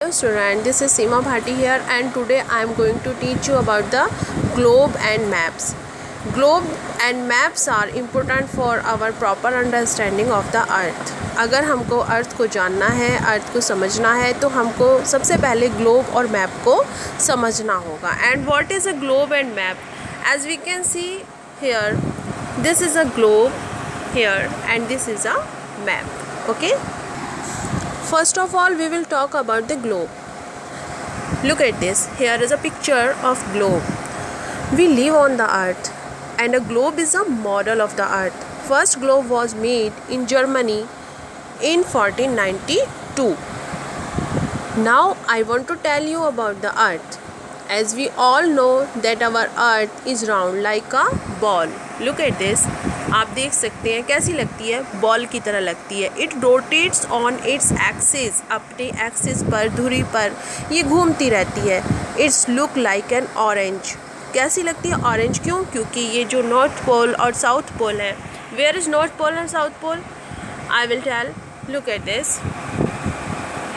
Hello student, this is Seema Bhati here and today I am going to teach you about the globe and maps. Globe and maps are important for our proper understanding of the earth. अगर हमको अर्थ को जानना है, अर्थ को समझना है तो हमको सबसे पहले ग्लोब और मैप को समझना होगा. And what is a globe and map? As we can see here, this is a globe here and this is a map. Okay. First of all, we will talk about the globe. Look at this. Here is a picture of globe. We live on the earth and a globe is a model of the earth. First globe was made in Germany in 1492. Now I want to tell you about the earth. As we all know that our earth is round like a ball. Look at this. आप देख सकते हैं कैसी लगती है, ball की तरह लगती है. It rotates on its axis, अपने एक्सिस पर, धुरी पर ये घूमती रहती है. It's look like an orange. कैसी लगती है? ऑरेंज. क्यों? क्योंकि ये जो नॉर्थ पोल और साउथ पोल है. Where is north pole and south pole? I will tell. Look at this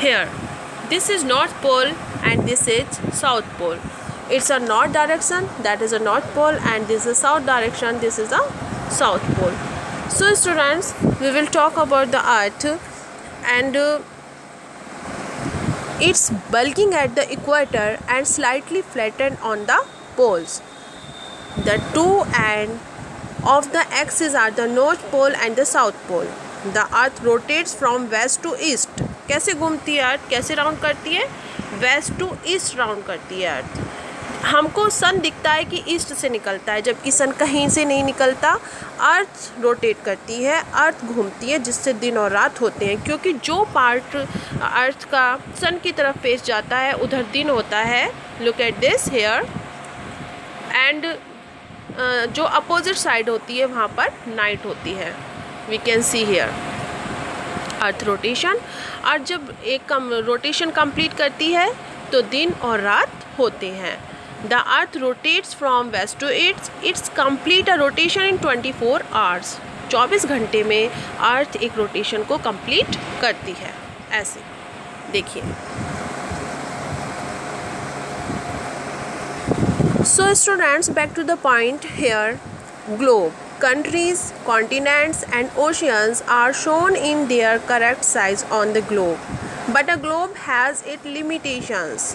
here. This is north pole and this is south pole. It's a north direction, that is a north pole, and this is south direction, this is a south pole. So students, we will talk about the earth and it's bulging at the equator and slightly flattened on the poles. The two ends of the axis are the north pole and the south pole. The earth rotates from west to east. कैसे घूमती है अर्थ? कैसे round करती है? Waste to east round करती है अर्थ. हमको सन दिखता है कि ईस्ट से निकलता है, जबकि सन कहीं से नहीं निकलता. अर्थ रोटेट करती है, अर्थ घूमती है, जिससे दिन और रात होते हैं. क्योंकि जो पार्ट अर्थ का सन की तरफ फेस जाता है उधर दिन होता है. Look at this here. And जो अपोजिट साइड होती है वहाँ पर नाइट होती है. We can see here earth rotation. Earth जब एक रोटेशन कंप्लीट करती है तो दिन और रात होते हैं. The earth rotates from west to east. It's complete a rotation in 24 hours. 24 घंटे में अर्थ एक रोटेशन को कंप्लीट करती है. ऐसे देखिए. So students, back to the point here. Globe. Countries, continents and oceans are shown in their correct size on the globe. But a globe has its limitations.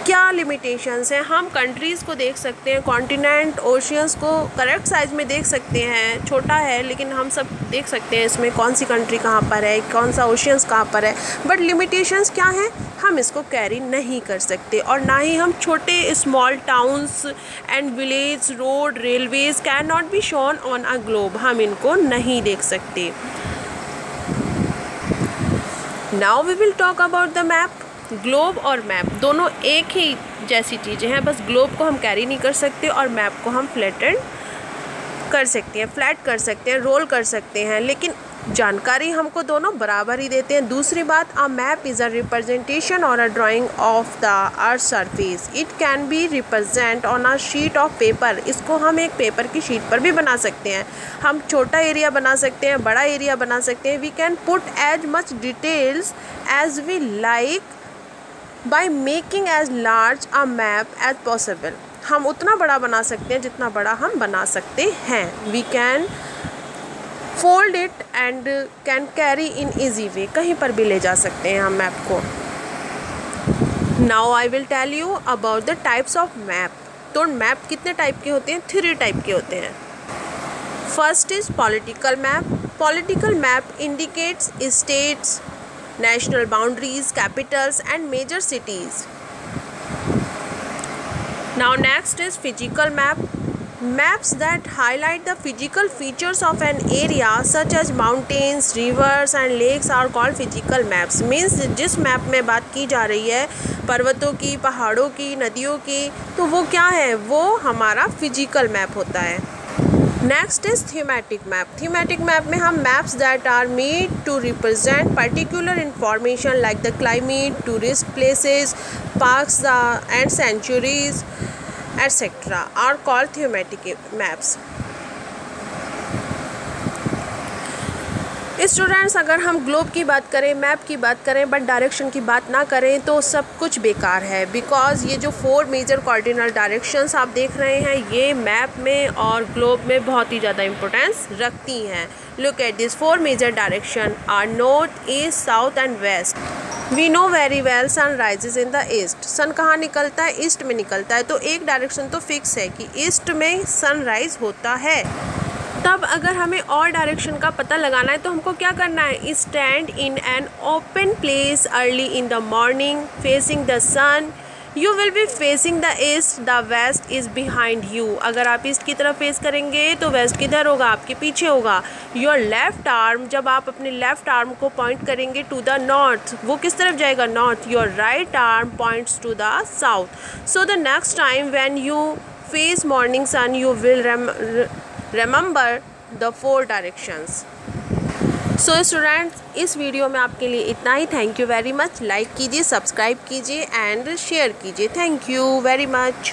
क्या limitations हैं? हम कंट्रीज़ को देख सकते हैं, कॉन्टिनेंट, ओशियंस को correct size में देख सकते हैं. छोटा है लेकिन हम सब देख सकते हैं इसमें कौन सी कंट्री कहाँ पर है, कौन सा ओशियंस कहाँ पर है. बट लिमिटेशंस क्या हैं? हम इसको कैरी नहीं कर सकते और ना ही हम छोटे small towns and village, road, railways can not be shown on a globe. हम इनको नहीं देख सकते. Now we will talk about the map. Globe और मैप दोनों एक ही जैसी चीज़ें हैं, बस ग्लोब को हम कैरी नहीं कर सकते और मैप को हम फ्लैटेड कर सकते हैं, फ्लैट कर सकते हैं, रोल कर सकते हैं, लेकिन जानकारी हमको दोनों बराबर ही देते हैं. दूसरी बात, a map is a representation और a drawing of the earth surface. It can be represent on a sheet of paper. इसको हम एक पेपर की शीट पर भी बना सकते हैं. हम छोटा एरिया बना सकते हैं, बड़ा एरिया बना सकते हैं. We can put as much details as we like by making as large a map as possible. हम उतना बड़ा बना सकते हैं जितना बड़ा हम बना सकते हैं. We can fold it and can carry in easy way. कहीं पर भी ले जा सकते हैं हम मैप को. Now I will tell you about the types of map. तो मैप कितने टाइप के होते हैं? 3 टाइप के होते हैं. First is political map. Political map indicates states, national boundaries, capitals and major cities. Now next is physical map. Maps that highlight the physical features of an area such as mountains, rivers and lakes are called physical maps. Means जिस map में बात की जा रही है पर्वतों की, पहाड़ों की, नदियों की, तो वो क्या है? वो हमारा फिजिकल मैप होता है. Next is thematic map. Thematic map में हम maps that are made to represent particular information like the climate, tourist places, parks and sanctuaries etcetera are called thematic maps. Students, अगर हम ग्लोब की बात करें, map की बात करें, बट डायरेक्शन की बात ना करें तो सब कुछ बेकार है। बिकॉज ये जो 4 मेजर कार्डिनल डायरेक्शंस आप देख रहे हैं, ये मैप में और ग्लोब में बहुत ही ज़्यादा इंपॉर्टेंस रखती हैं। Look at this 4 major direction are north, east, south and west. We know very well sun rises in the east. Sun कहाँ निकलता है? ईस्ट में निकलता है। तो एक डायरेक्शन तो फिक्स है कि ईस्ट में सनराइज होता है। तब अगर हमें और डायरेक्शन का पता लगाना है तो हमको क्या करना है? Stand in an open place early in the morning facing the sun. You will be facing the east, the west is behind you. अगर आप ईस्ट की तरफ फेस करेंगे तो वेस्ट किधर होगा? आपके पीछे होगा। योर लेफ्ट आर्म, जब आप अपने लेफ्ट आर्म को पॉइंट करेंगे टू द नॉर्थ, वो किस तरफ जाएगा? North. Your right arm points to the south. So the next time when you face morning sun you will remember the 4 directions. So students, इस वीडियो में आपके लिए इतना ही। Thank you very much. Like कीजिए, सब्सक्राइब कीजिए and share कीजिए। Thank you very much.